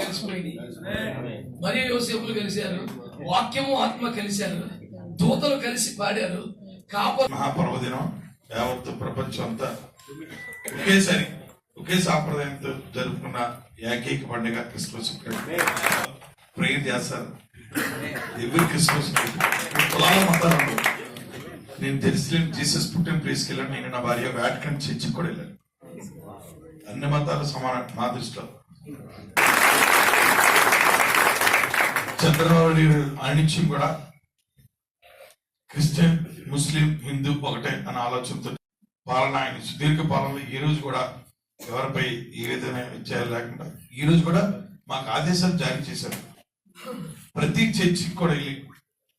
కలిసిపోయింది. మరియు యోసేపులు కలిశారు, వాక్యము ఆత్మ కలిశారు, దూతలు కలిసి పాడారు. మహాపర్వదినం యావత్తు ప్రపంచం అంతా ఒకే సాంప్రదాయంతో జరుపుకున్న ఏకైక పండుగ క్రిస్మస్. ప్రేయర్ చేస్తారు ఎవరి క్రిస్మస్ కులాల మతాలు. నేను తెలిసి జీసస్ పుట్టిన ప్లేస్కి వెళ్ళాను. నేను నా భార్య వాటికన్ చర్చికి కూడా వెళ్ళాను. అన్ని మతాలు సమానం మా దృష్టిలో. చంద్రబాబు అనిత్యం కూడా క్రిస్టియన్, ముస్లిం, హిందూ ఒకటే అనే ఆలోచనతో పాలన, ఆయన సుదీర్ఘ పాలనలో ఈ రోజు కూడా ఎవరిపై ఏ విధంగా విజయాలు లేకుండా ఈ రోజు కూడా మాకు ఆదేశాలు జారీ చేశారు. ప్రతి చర్చికి కూడా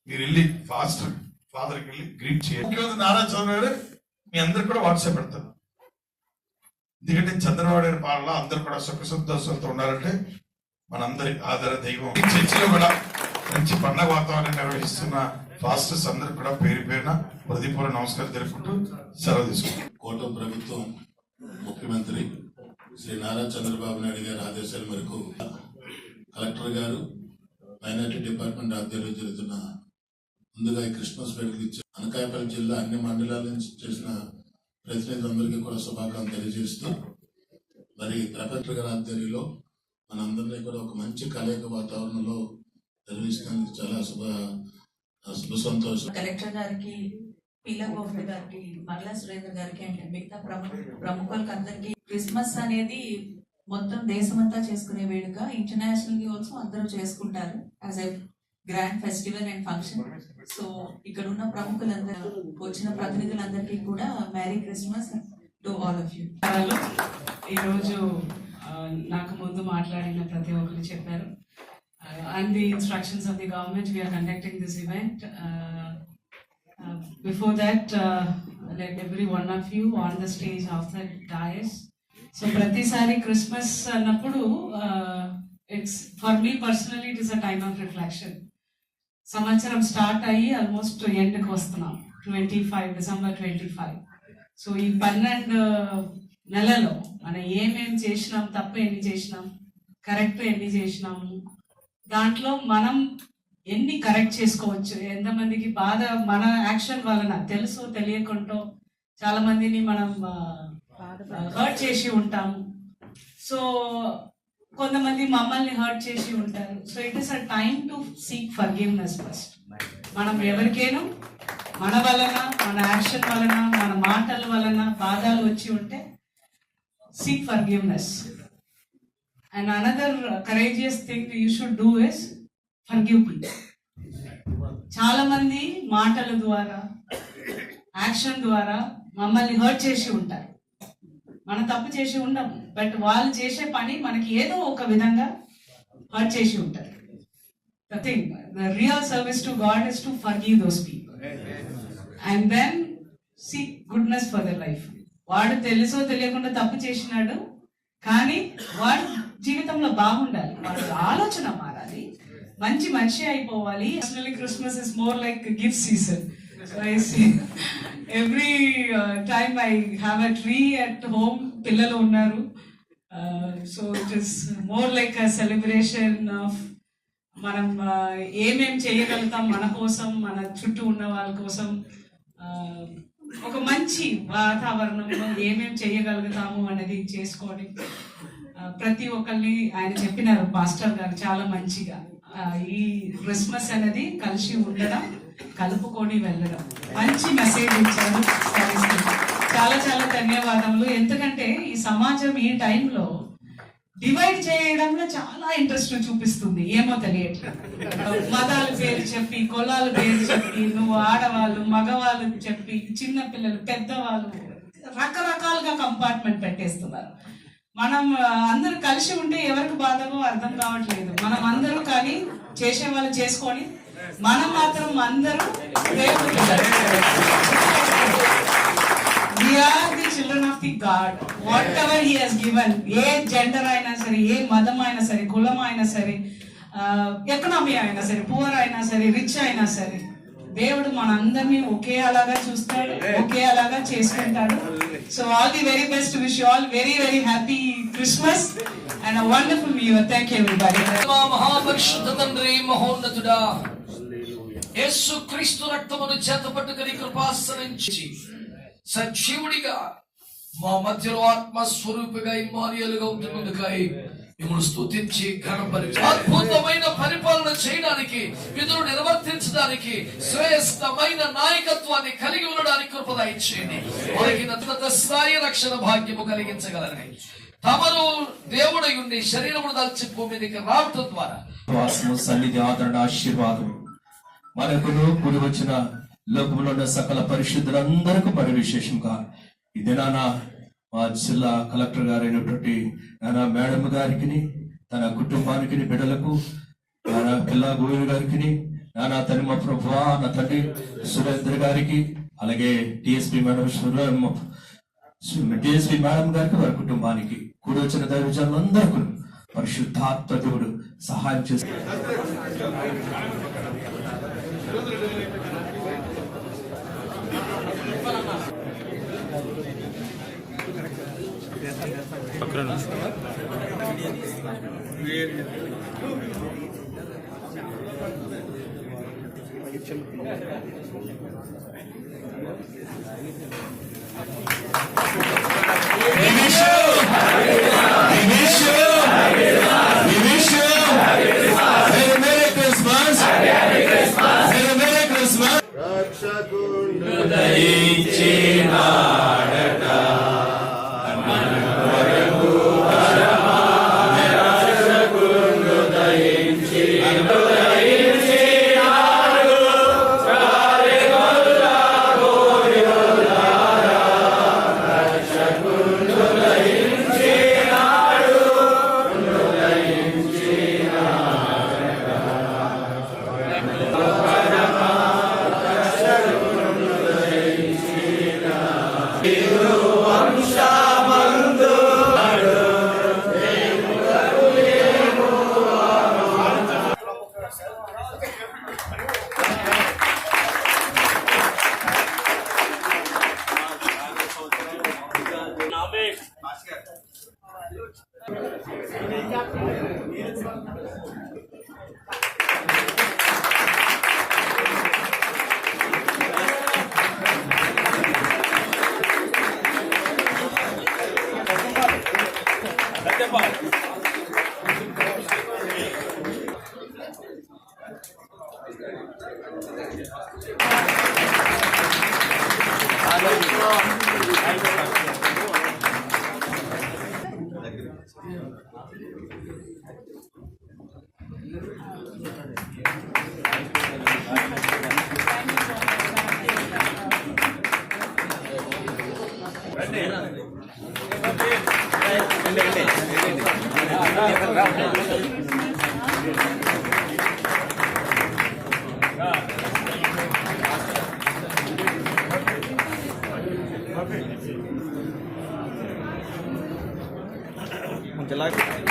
మీరు వెళ్ళి ఫాదర్కి వెళ్ళి గ్రీట్ చేయాలి. ముఖ్యమంత్రి నారా చంద్రబాబు గారు మీ అందరు కూడా వాట్సాప్ పెడతారు. ఎందుకంటే చంద్రబాబు గారి పాలన అందరు కూడా సుఖ సంతోషాలతో ఉండాలంటే మనందరి ఆధార దైవం. ఈ చర్చిలో కూడా మంచి పండగ వాతావరణం నిర్వహిస్తున్న ఫాస్టర్స్ అందరూ కూడా పేరు పేరున హృదయపూర్వక నమస్కారం తెలుపుకుంటూ సెలవు తీసుకుంటాం. కోటం ప్రభుత్వం ముఖ్యమంత్రి శ్రీ నారా చంద్రబాబు నాయుడు గారి ఆదేశాల మేరకు కలెక్టర్ గారు మైనారిటీ డిపార్ట్మెంట్ ఆధ్వర్యంలో జరుగుతున్న ముందుగా ఈ క్రిస్మస్ వేడుకలు ఇచ్చారు. అనకాపల్లి జిల్లా అన్ని మండలాల నుంచి చేసిన ప్రతినిధులందరికీ కూడా శుభాకాంక్షలు తెలియజేస్తూ మరి కలెక్టర్ గారి ఆధ్వర్యంలో మనందరినీ కూడా ఒక మంచి కలయిక వాతావరణంలో నిర్వహించడానికి చాలా శుభ సంతోషం. కలెక్టర్ గారికి, పీలా గోవింద్ గారికి, మరలా సురేంద్ర గారికి అండ్ మిగతా ప్రముఖులకు అందరికి క్రిస్మస్ అనేది మొత్తం దేశమంతా చేసుకునే వేడుక. ఇంటర్నేషనల్ గా ఆల్సో అందరూ చేసుకుంటారు as a grand festival and function. So ఇక్కడ ఉన్న ప్రముఖులందరూ, వచ్చిన ప్రతినిధులందరికీ కూడా merry Christmas to all of you. ఈరోజు నాకు ముందు మాట్లాడిన ప్రతి ఒక్కరు చెప్పారు. And the instructions of the government, we are conducting this event. Before that, let every one of you on the stage of the dais. So pratisari Christmas annappudu, it's for me personally it is a time of reflection. Samvatsaram start ayi almost end ku vastunam, 25 December 25. So ee 12 నెలలో మనం ఏమేమి చేసినాం, తప్పు ఎన్ని చేసినాం, correct ఎన్ని చేసినాము, దాంట్లో మనం ఎన్ని కరెక్ట్ చేసుకోవచ్చు, ఎంతమందికి బాధ మన యాక్షన్ వలన తెలుసో తెలియకుంటో చాలా మందిని మనం హర్ట్ చేసి ఉంటాము. సో కొంతమంది మమ్మల్ని హర్ట్ చేసి ఉంటారు. So it is a time to seek forgiveness first. మనం ఎవరికైనా మన వలన, మన యాక్షన్ వలన, మన మాటల వలన బాధలు వచ్చి ఉంటే seek forgiveness. And another courageous thing you should do is forgive people. చాలా మంది మాటల ద్వారా, యాక్షన్ ద్వారా మమ్మల్ని హర్ట్ చేసి ఉంటారు. మనం తప్పు చేసి ఉండము, బట్ వాళ్ళు చేసే పని మనకి ఏదో ఒక విధంగా హర్ట్ చేసి ఉంటారు. The thing, the real service to God is to forgive those people and then seek goodness for their life. వాడు తెలుసో తెలియకుండా తప్పు చేసినాడు, కానీ వాడు జీవితంలో బాగుండాలి, వాడు ఆలోచన మారాలి, మంచి మనిషి అయిపోవాలి. Personally, Christmas is more like a gift season. So I see every time I have a tree at home, పిల్లలు ఉన్నారు. So it is more like a celebration of మనం ఏమేం చేయగలుగుతాం మన కోసం, మన చుట్టూ ఉన్న వాళ్ళ కోసం. ఒక మంచి వాతావరణంలో ఏమేమి చేయగలుగుతాము అనేది చేసుకోవడం. ప్రతి ఒక్కరిని ఆయన చెప్పినారు పాస్టర్ గారు చాలా మంచిగా, ఈ క్రిస్మస్ అనేది కలిసి ఉండడం, కలుపుకొని వెళ్ళడం, మంచి మెసేజ్ ఇచ్చారు. చాలా చాలా ధన్యవాదములు. ఎందుకంటే ఈ సమాజం ఈ టైంలో డివైడ్ చేయడంలో చాలా ఇంట్రెస్ట్ చూపిస్తుంది, ఏమో తెలియట్లేదు. మతాల పేరు చెప్పి, కులాల పేరు చెప్పి, నువ్వు ఆడవాళ్ళు మగవాళ్ళు చెప్పి, చిన్న పిల్లలు పెద్దవాళ్ళు రకరకాలుగా కంపార్ట్మెంట్ పెట్టేస్తున్నారు. మనం అందరూ కలిసి ఉంటే ఎవరికి బాధగో అర్థం కావట్లేదు. మనం అందరూ కానీ చేసేవాళ్ళు చేసుకొని, మనం మాత్రం అందరూ we are the children of the God. Whatever he has given, A gender అయినా సరే, ఏ మతం అయినా సరే, కులం అయినా సరే, ఎకనామీ అయినా సరే, పూర్ అయినా సరే, రిచ్ అయినా సరే, దేవుడు మనందరినీ ఒకే అలాగా చూస్తాడు, ఒకే అలాగా చేసుకుంటాడు. So all the very best, wish you all very very happy Christmas and a wonderful new year. Thank you everybody. మహాపరిశుద్ధ తండ్రి, మహోన్నతుడా, యేసు క్రీస్తు రక్తమును చేతపట్టుకుని కృపాసరించి సజీవుడిగా మా మధ్యలో ఆత్మస్వరూపిగా ఇమ్మానుయేలుగా ఉంటున్నందుకై మిమ్మల్ని స్తుతించి ఘనపరిచి అద్భుతమైన పరిపాలన చేయడానికి, విధులు నిర్వర్తించడానికి, శ్రేష్టమైన నాయకత్వాన్ని కలిగి ఉండడానికి కృప దయచేయండి. వారికి ఉన్నత స్థాయి రక్షణ భాగ్యము కలిగించగలరని తమను దేవుడై ఉండి శరీరమును దాల్చి భూమి మీదకి రావటం ద్వారా వాసము, సన్నిధి, ఆదరణ, ఆశీర్వాదం మనకును కూడి వచ్చిన లోకంలో ఉన్న సకల పరిశుద్ధులందరికీ మరి విశేషంగా ఈ దినాన మా జిల్లా కలెక్టర్ గారైనటువంటి నానా మేడం గారికి, తన కుటుంబానికి, బిడ్డలకు, నానా పిల్ల గోవింద్ గారికి, నానా తల్లి మా ప్రభువా, నా తండ్రి సురేంద్ర గారికి, అలాగే డిఎస్పీ మేడం గారికి, వారి కుటుంబానికి, కూడి వచ్చిన దైవజనులందరికీ పరిశుద్ధాత్మ దేవుడు సహాయం చేస్తారు. Muchas gracias.